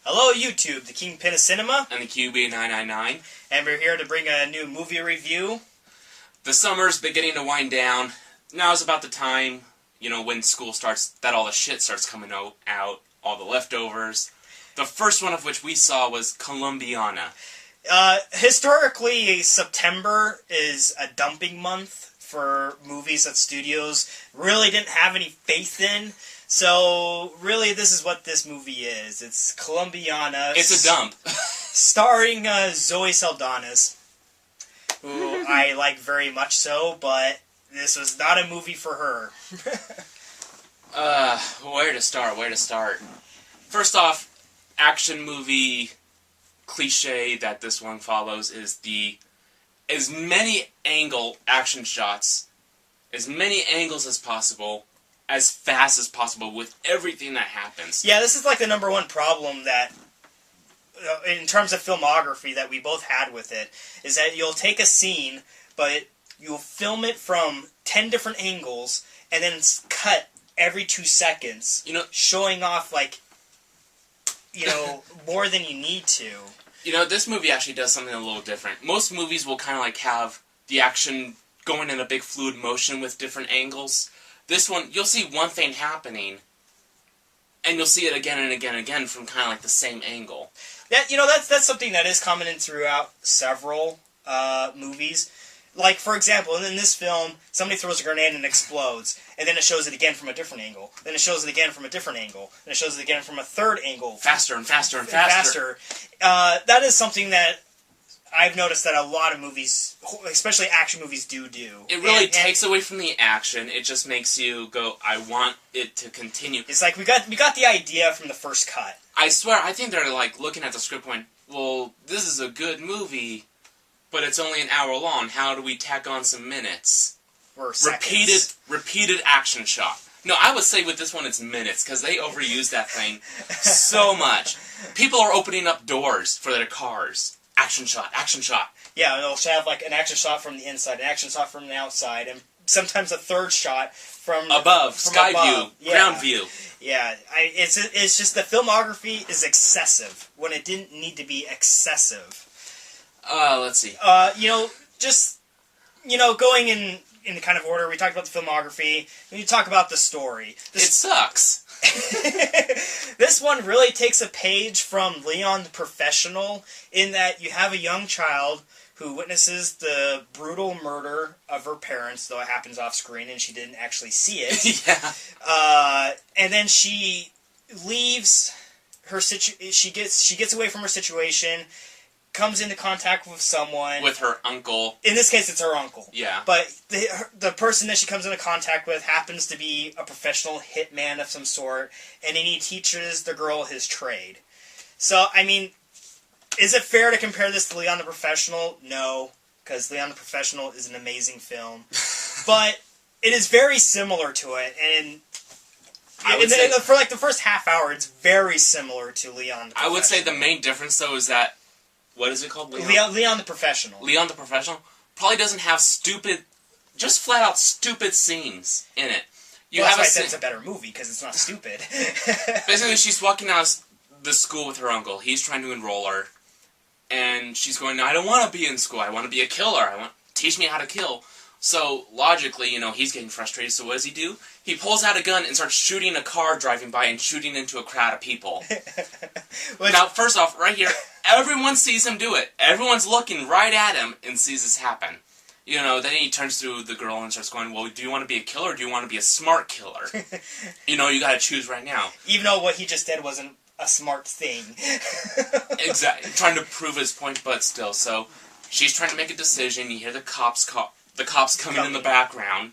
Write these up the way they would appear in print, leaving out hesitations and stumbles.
Hello YouTube, the Kingpin of Cinema, and the QB999. and we're here to bring a new movie review. The summer's beginning to wind down. Now's about the time, when school starts, that all the shit starts coming out, all the leftovers. The first one of which we saw was Colombianna. Historically, September is a dumping month for movies that studios really didn't have any faith in. So, really, this is what this movie is. It's Colombianna. It's a dump. Starring Zoe Saldana, who I like very much so, but this was not a movie for her. Where to start? First off, action movie cliche that this one follows is as many action shots, as many angles as possible, as fast as possible with everything that happens. Yeah, this is like the number one problem that, in terms of filmography, that we both had with it, is that you'll take a scene, but you'll film it from 10 different angles, and then cut every 2 seconds, showing off, more than you need to. This movie actually does something a little different. Most movies will kind of have the action going in a big fluid motion with different angles. This one, you'll see one thing happening, and you'll see it again and again and again from kind of the same angle. That's something that is common in throughout several movies. Like, for example, in this film, somebody throws a grenade and it explodes, and then it shows it again from a different angle. Then it shows it again from a different angle. Then it shows it again from a third angle. Faster and faster and faster. That is something that I've noticed that a lot of movies, especially action movies, do. It really takes away from the action. It just makes you go, I want it to continue. It's like, we got the idea from the first cut. I swear, I think they're looking at the script going, well, this is a good movie, but it's only an hour long. How do we tack on some minutes? Or seconds. Repeated action shot. No, I would say with this one it's minutes, because they overuse that thing so much. People are opening up doors for their cars. Action shot, action shot. Yeah, they'll have an action shot from the inside, an action shot from the outside, and sometimes a third shot from above, sky above. View, ground view. Yeah, it's just the filmography is excessive when it didn't need to be excessive. Let's see. Going in the kind of order, we talked about the filmography, and you talk about the story. It sucks. This one really takes a page from Leon the Professional, in that you have a young child who witnesses the brutal murder of her parents, though it happens off screen and she didn't actually see it. Yeah. And then she leaves her she gets away from her situation, comes into contact with someone. With her uncle. In this case, it's her uncle. Yeah. But the person that she comes into contact with happens to be a professional hitman of some sort, and then he teaches the girl his trade. So, is it fair to compare this to Leon the Professional? No, because Leon the Professional is an amazing film. But it is very similar to it, and for the first half hour, it's very similar to Leon the Professional. I would say the main difference, though, is that, what is it called? Leon the Professional. Leon the Professional probably doesn't have just flat-out stupid scenes in it. That's a better movie, because it's not stupid. Basically, she's walking out of the school with her uncle. He's trying to enroll her. And she's going, I don't want to be in school. I want to be a killer. Teach me how to kill. So, logically, he's getting frustrated. So what does he do? He pulls out a gun and starts shooting a car driving by and shooting into a crowd of people. Now, first off, right here, everyone sees him do it. Everyone's looking right at him and sees this happen. Then he turns to the girl and starts going, well, do you want to be a killer or do you want to be a smart killer? You gotta choose right now. Even though what he just did wasn't a smart thing. Exactly. Trying to prove his point, but still. So, she's trying to make a decision. You hear the cops coming in the background.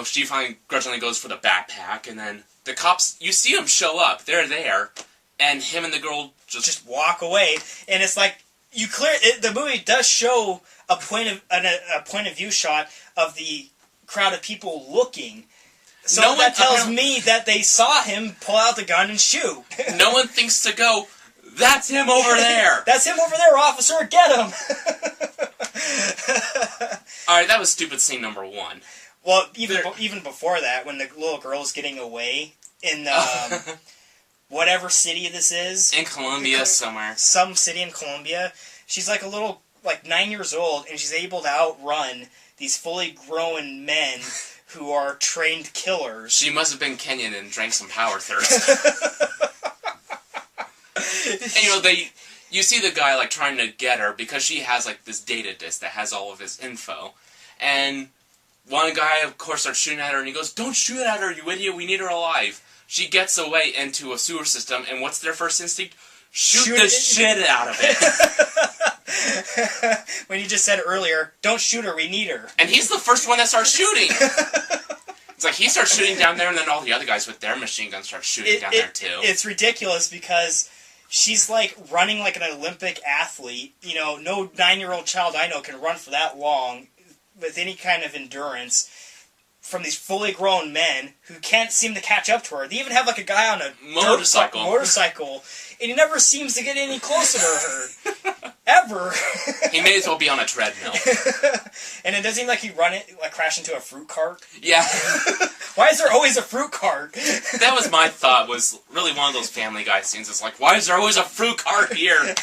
She finally grudgingly goes for the backpack, and then the cops, you see them show up. They're there, and him and the girl just walk away. And it's like, the movie does show a point of view shot of the crowd of people looking. So that tells me that they saw him pull out the gun and shoot. No one thinks to go, that's him over there. That's him over there, officer. Get him. Alright, that was stupid scene number 1. Well, even before that, when the little girl's getting away in whatever city this is. In Colombia somewhere. Some city in Colombia. She's like a little, like 9 years old, and she's able to outrun these fully grown men who are trained killers. She must have been Kenyan and drank some power thirst. And you see the guy like trying to get her because she has like this data disk that has all of his info. And one guy, of course, starts shooting at her, and he goes, "Don't shoot at her, you idiot, we need her alive." She gets away into a sewer system, and what's their first instinct? Shoot the shit out of it. When you just said earlier, "Don't shoot her, we need her." And he's the first one that starts shooting. It's like he starts shooting down there, and then all the other guys with their machine guns start shooting down there too. It's ridiculous because she's like running like an Olympic athlete. You know, no 9-year-old child I know can run for that long with any kind of endurance from these fully grown men who can't seem to catch up to her. They even have like a guy on a motorcycle, and he never seems to get any closer to her. Ever. He may as well be on a treadmill. And it doesn't like he run it, like crash into a fruit cart. Yeah. Why is there always a fruit cart? That was my thought, was really one of those Family Guy scenes. It's like, why is there always a fruit cart here?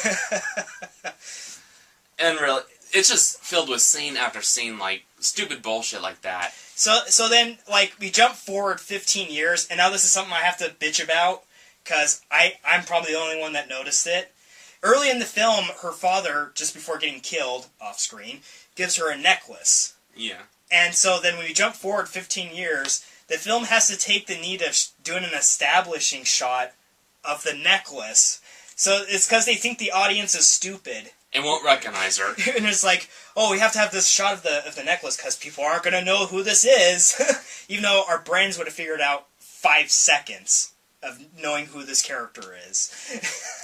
And really, it's just filled with scene after scene, like, stupid bullshit like that. So then, like, we jump forward 15 years, and now this is something I have to bitch about, because I'm probably the only one that noticed it. Early in the film, her father, just before getting killed, off-screen, gives her a necklace. Yeah. And so then when we jump forward 15 years, the film has to take the need of doing an establishing shot of the necklace. So it's because they think the audience is stupid. And won't recognize her. And it's like, oh, we have to have this shot of the necklace because people aren't going to know who this is. Even though our brains would have figured out 5 seconds of knowing who this character is.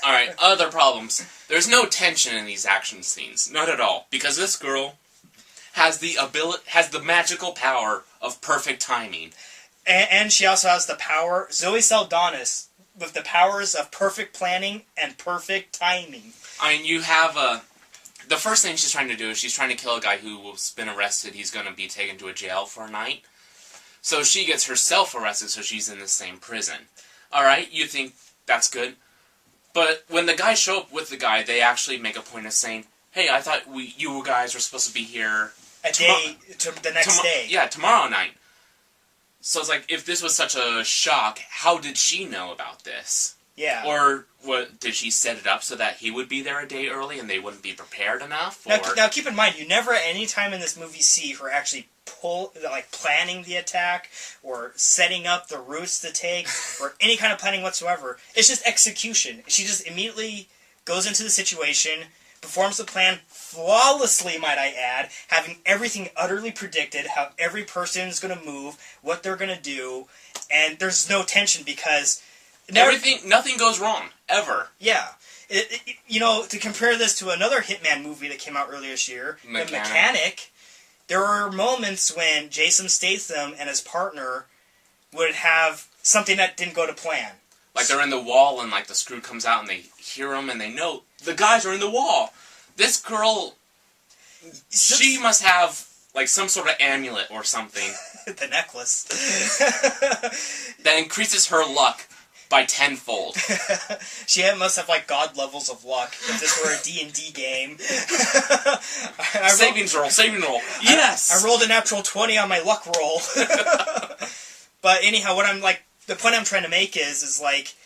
Alright, other problems. There's no tension in these action scenes. Not at all. Because this girl has the magical power of perfect timing. And she also has the power, Zoe Saldana, with the powers of perfect planning and perfect timing. I mean, you have the first thing she's trying to do is she's trying to kill a guy who's been arrested. He's going to be taken to a jail for a night. So she gets herself arrested, so she's in the same prison. Alright, you think that's good. But when the guys show up with the guy, they actually make a point of saying, "Hey, I thought you guys were supposed to be here the next day. Yeah, tomorrow night." So it's like, if this was such a shock, how did she know about this? Yeah. Or did she set it up so that he would be there a day early and they wouldn't be prepared enough? Now keep in mind, you never at any time in this movie see her actually planning the attack or setting up the routes to take or any kind of planning whatsoever. It's just execution. She just immediately goes into the situation, performs the plan flawlessly, might I add, having everything utterly predicted, how every person is going to move, what they're going to do, and there's no tension because nothing goes wrong, ever. Yeah. To compare this to another Hitman movie that came out earlier this year, The Mechanic, there were moments when Jason Statham and his partner would have something that didn't go to plan. Like they're in the wall and like the screw comes out and they hear them and they know the guys are in the wall. This girl, she must have like some sort of amulet or something. The necklace. That increases her luck by tenfold. She must have like god levels of luck if this were a D&D game. Savings roll. Yes! I rolled a natural 20 on my luck roll. But anyhow, the point I'm trying to make is like,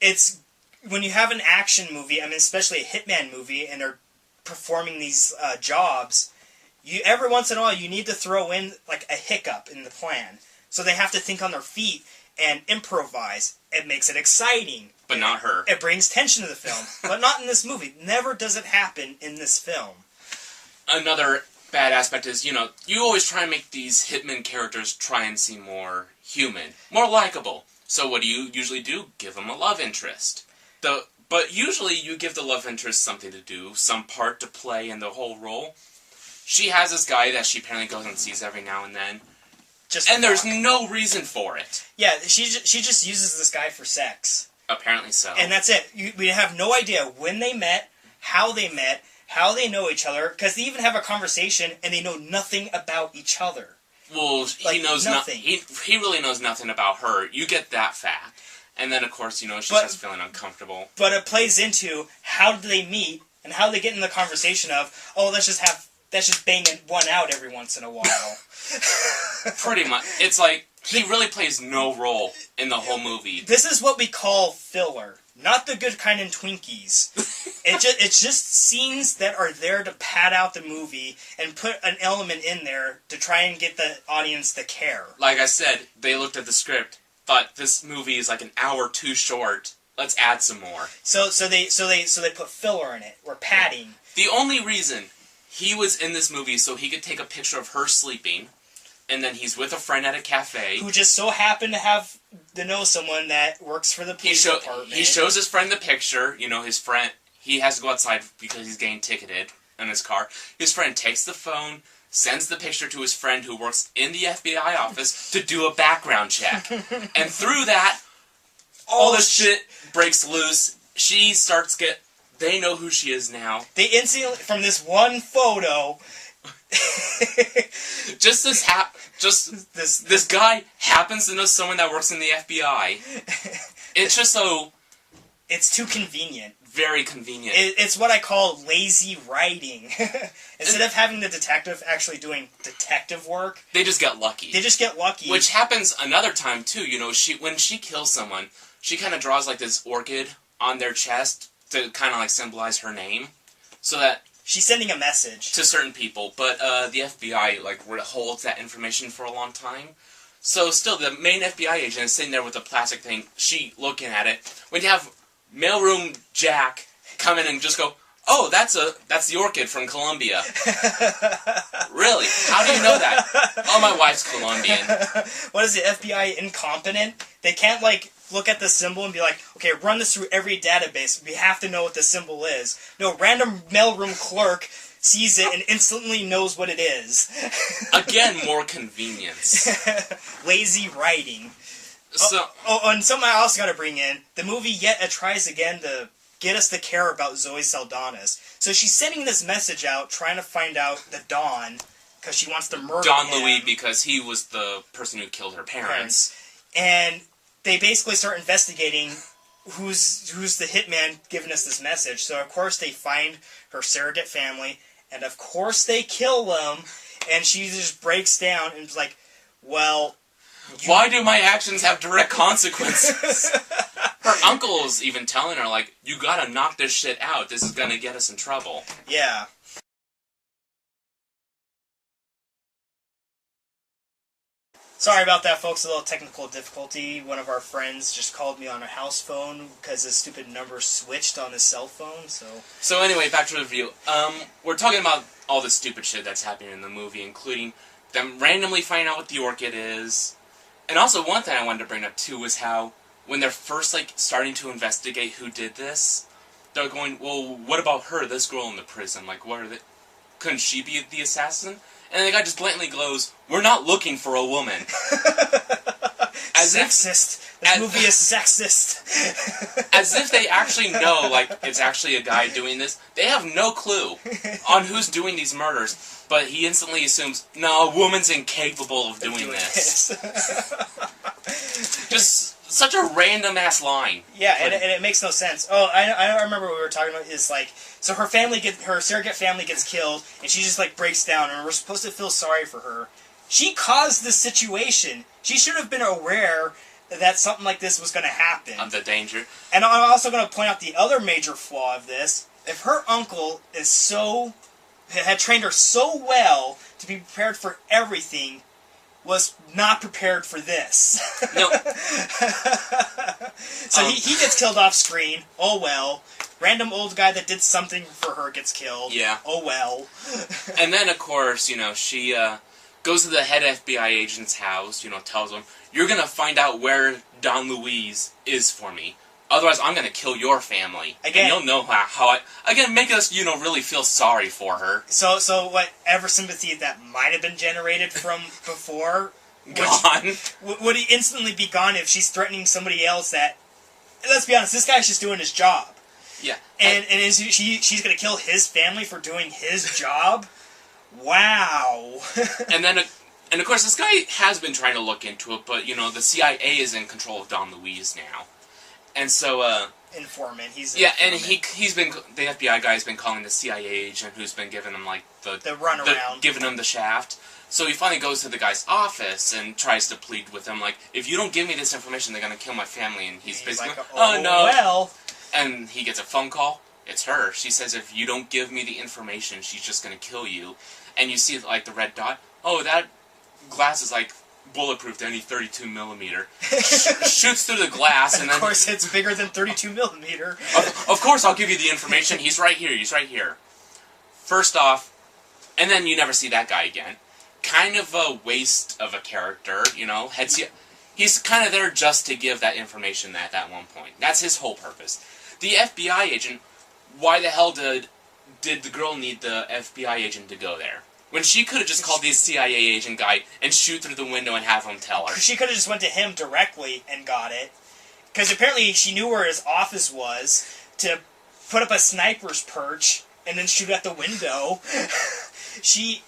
it's, when you have an action movie, I mean especially a Hitman movie, and they're performing these jobs, every once in a while you need to throw in like a hiccup in the plan. So they have to think on their feet and improvise. It makes it exciting. But not her. It brings tension to the film. But not in this movie. Never does it happen in this film. Another bad aspect is, you always try and make these Hitman characters try and seem more human. More likable. So what do you usually do? Give them a love interest. But usually you give the love interest something to do, some part to play in the whole role. She has this guy that she apparently goes and sees every now and then. And there's no reason for it. Yeah, she just uses this guy for sex. Apparently so. And that's it. We have no idea when they met, how they know each other, because they even have a conversation and they know nothing about each other. Well, he knows nothing. He really knows nothing about her. You get that fact. And then, of course, she's just feeling uncomfortable. But it plays into how did they meet and how they get in the conversation of, oh, let's just bang one out every once in a while. Pretty much. It's like, he really plays no role in the whole movie. This is what we call filler. Not the good kind in Twinkies. It's just scenes that are there to pad out the movie and put an element in there to try and get the audience to care. Like I said, they looked at the script, thought this movie is like an hour too short. Let's add some more. So they put filler in it, or padding. The only reason he was in this movie so he could take a picture of her sleeping, and then he's with a friend at a cafe who just so happened to know someone that works for the police department. He shows his friend the picture. His friend, he has to go outside because he's getting ticketed in his car. His friend takes the phone, sends the picture to his friend who works in the FBI office to do a background check. And through that, all the shit breaks loose. She starts they know who she is now. They instantly, from this one photo... this guy happens to know someone that works in the FBI. It's just so... It's too convenient. Very convenient. It's what I call lazy writing. Instead of having the detective actually doing detective work... They just get lucky. Which happens another time, too. When she kills someone, she kind of draws, like, this orchid on their chest to kind of, like, symbolize her name. So that... She's sending a message. To certain people, but the FBI, like, holds that information for a long time. So still, the main FBI agent is sitting there with a plastic thing, she looking at it. When you have mailroom Jack come in and just go, oh, that's the orchid from Colombia. Really? How do you know that? Oh, my wife's Colombian. What is the FBI incompetent? They can't, like, look at the symbol and be like, okay, run this through every database. We have to know what the symbol is. No, random mailroom clerk sees it and instantly knows what it is. Again, more convenience. Lazy writing. So, and something I also got to bring in, the movie yet tries again to get us to care about Zoe Saldana's. So she's sending this message out, trying to find out the Don, because she wants to murder Don him. Louis, because he was the person who killed her parents. And they basically start investigating who's the hitman giving us this message. So, of course, they find her surrogate family, and of course they kill them, and she just breaks down and is like, well... Why do my actions have direct consequences? Her uncle is even telling her, like, you gotta knock this shit out. This is gonna get us in trouble. Yeah. Sorry about that, folks. A little technical difficulty. One of our friends just called me on a house phone because his stupid number switched on his cell phone, so... So anyway, back to the review. We're talking about all the stupid shit that's happening in the movie, including them randomly finding out what the orchid is. And also, one thing I wanted to bring up, too, was how when they're first, like, starting to investigate who did this, they're going, well, what about her, this girl in the prison? Like, what are they... Couldn't she be the assassin? And the guy just blatantly glows, we're not looking for a woman. Sexist. This movie is sexist. As if they actually know, like, it's actually a guy doing this. They have no clue on who's doing these murders. But he instantly assumes, no, a woman's incapable of doing this. Just such a random-ass line. Yeah, and it makes no sense. Oh, I remember what we were talking about is, like, so her surrogate family gets killed, and she just, like, breaks down, and we're supposed to feel sorry for her. She caused this situation. She should have been aware that something like this was going to happen. Of the danger. And I'm also going to point out the other major flaw of this. If her uncle had trained her so well to be prepared for everything, was not prepared for this. No. So he gets killed off screen. Oh well. Random old guy that did something for her gets killed. Yeah. Oh well. And then, of course, she goes to the head FBI agent's house, tells him, you're going to find out where Don Luis is for me. Otherwise, I'm going to kill your family. Again, and you'll know how again, make us, really feel sorry for her. So whatever sympathy that might have been generated from before... Gone. Would he instantly be gone if she's threatening somebody else that... Let's be honest, this guy's just doing his job. Yeah. And she's going to kill his family for doing his job? Wow. And of course, this guy has been trying to look into it, but, the CIA is in control of Don Luis now. And so, informant. He's an yeah, informant. and he's been, the FBI guy's been calling the CIA agent who's been giving him, like, the runaround. Giving him the shaft. So he finally goes to the guy's office and tries to plead with him, like, if you don't give me this information, they're gonna kill my family. And he's basically, like, oh no. Well. And he gets a phone call. It's her. She says, if you don't give me the information, she's just gonna kill you. And you see, like, the red dot. Oh, that glass is, like, bulletproof to any 32 millimeter. Shoots through the glass, and then... Of course, it's bigger than 32 millimeter. Of course, I'll give you the information. He's right here. He's right here. First off, and then you never see that guy again. Kind of a waste of a character, you know. He's kind of there just to give that information at that one point. That's his whole purpose. The FBI agent, why the hell did the girl need the FBI agent to go there? When she could have just called the CIA agent guy and shoot through the window and have him tell her. She could have just went to him directly and got it. Because apparently she knew where his office was to put up a sniper's perch and then shoot at the window. She...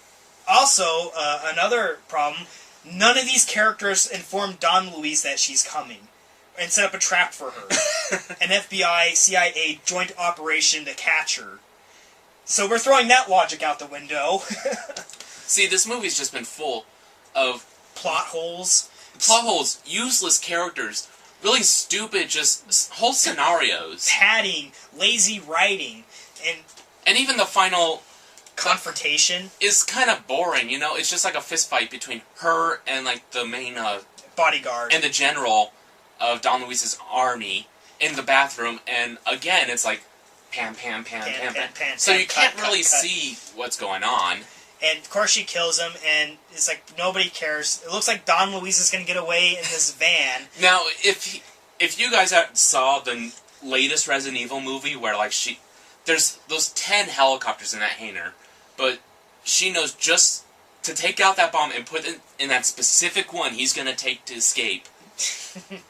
Also, another problem, none of these characters inform Don Luis that she's coming and set up a trap for her. An FBI, CIA joint operation to catch her. So we're throwing that logic out the window. See, this movie's just been full of... Plot holes. Useless characters, really stupid, just whole scenarios. Padding, lazy writing, and even the final... confrontation is kind of boring, you know? It's just like a fist fight between her and, like, the main, bodyguard. And the general of Don Luis's army in the bathroom, and again, it's like, pam, pam, pam, pam, pam. Pam, so you can't really see what's going on. And, of course, she kills him, and it's like, nobody cares. It looks like Don Luis is going to get away in this van. Now, if you guys saw the latest Resident Evil movie, where, like, there's those 10 helicopters in that hangar, but she knows just to take out that bomb and put it in that specific one he's going to take to escape.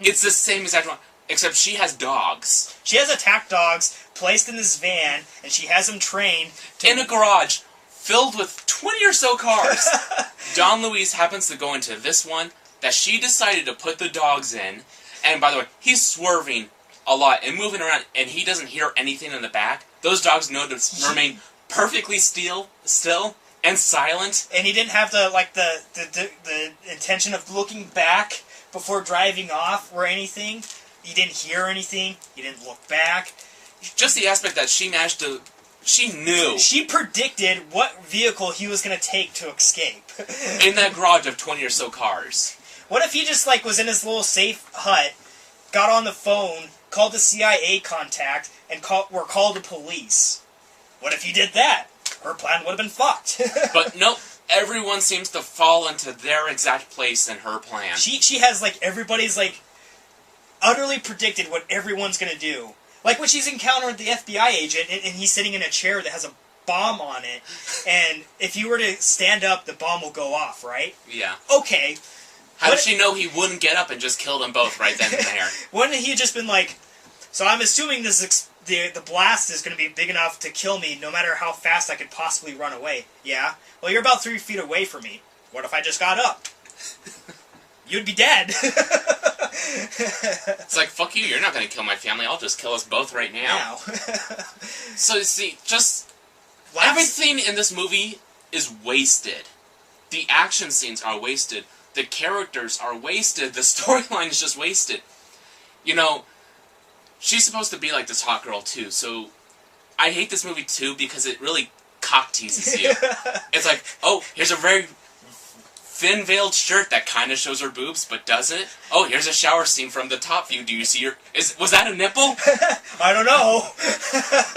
It's the same exact one, except she has dogs. She has attack dogs placed in this van, and she has them trained in a garage filled with 20 or so cars. Don Luis happens to go into this one that she decided to put the dogs in, and by the way, he's swerving a lot and moving around, and he doesn't hear anything in the back. Those dogs know to remain perfectly still and silent. And he didn't have the intention of looking back before driving off or anything. He didn't hear anything. He didn't look back. Just the aspect that she managed to... She knew. She predicted what vehicle he was going to take to escape. In that garage of 20 or so cars. What if he just, like, was in his little safe hut, got on the phone, called the CIA contact, and were called the police? What if he did that? Her plan would have been fucked. But nope, everyone seems to fall into their exact place in her plan. She has, like, everybody's, like, utterly predicted what everyone's gonna do. Like when she's encountered the FBI agent, and he's sitting in a chair that has a bomb on it, and if you were to stand up, the bomb will go off, right? Yeah. Okay. How did she know he wouldn't get up and just kill them both right then and there? Wouldn't he just been like, so I'm assuming the blast is going to be big enough to kill me no matter how fast I could possibly run away. Yeah? Well, you're about 3 feet away from me. What if I just got up? You'd be dead. It's like, fuck you, you're not going to kill my family, I'll just kill us both right now. So, see, just... everything in this movie is wasted. The action scenes are wasted. The characters are wasted. The storyline is just wasted. You know, she's supposed to be like this hot girl, too, so... I hate this movie, too, because it really cock-teases you. It's like, oh, here's a very... thin-veiled shirt that kind of shows her boobs, but doesn't. Oh, here's a shower scene from the top view. Do you see her... was that a nipple? I don't know.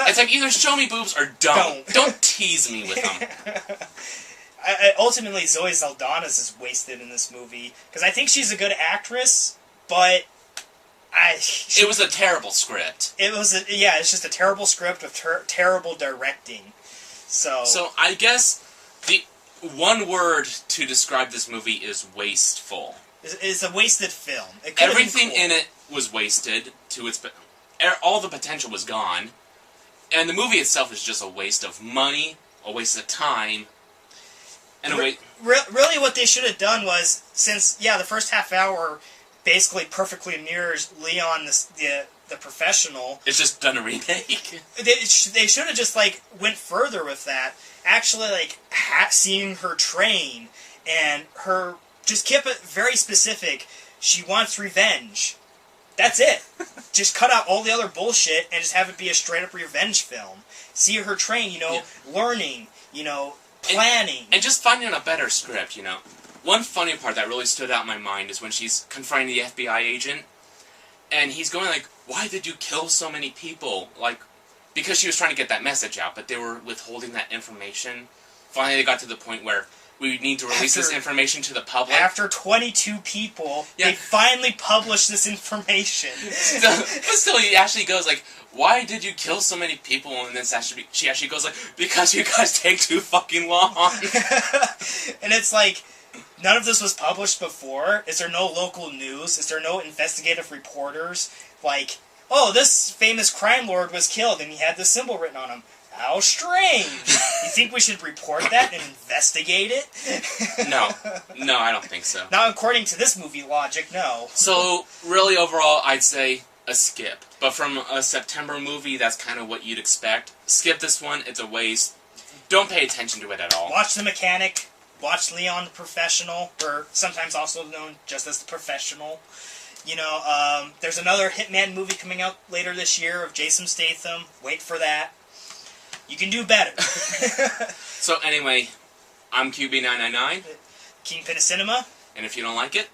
It's like, either show me boobs or don't. Don't tease me with them. Ultimately, Zoe Saldana's is wasted in this movie. Because I think she's a good actress, but... it was a terrible script. It's just a terrible script with terrible directing. So I guess the... one word to describe this movie is wasteful. It's a wasted film. Everything in it was wasted to its... all the potential was gone. And the movie itself is just a waste of money, a waste of time, and really what they should have done was, since, the first half hour basically perfectly mirrors Leon, the The Professional. It's just done a remake. They should have just, like, went further with that. Actually, like, seeing her train and her... Just keep it very specific. She wants revenge. That's it. Just cut out all the other bullshit and just have it be a straight-up revenge film. See her train, you know, learning, you know, planning. And just finding a better script, you know. One funny part that really stood out in my mind is when she's confronting the FBI agent, and he's going like, why did you kill so many people? Like, because she was trying to get that message out, but they were withholding that information. Finally, they got to the point where we need to release this information to the public. After 22 people, they finally published this information. But still, he actually goes like, why did you kill so many people? And then she actually goes like, because you guys take too fucking long. And it's like, none of this was published before. Is there no local news? Is there no investigative reporters? Like, oh, this famous crime lord was killed and he had this symbol written on him. How strange. You think we should report that and investigate it? No, I don't think so. Not according to this movie logic, no. So, really, overall, I'd say a skip. But from a September movie, that's kind of what you'd expect. Skip this one, it's a waste. Don't pay attention to it at all. Watch The Mechanic. Watch Leon the Professional, or sometimes also known just as The Professional. You know, there's another Hitman movie coming out later this year of Jason Statham. Wait for that. You can do better. So anyway, I'm QB999. Kingpin of Cinema. And if you don't like it,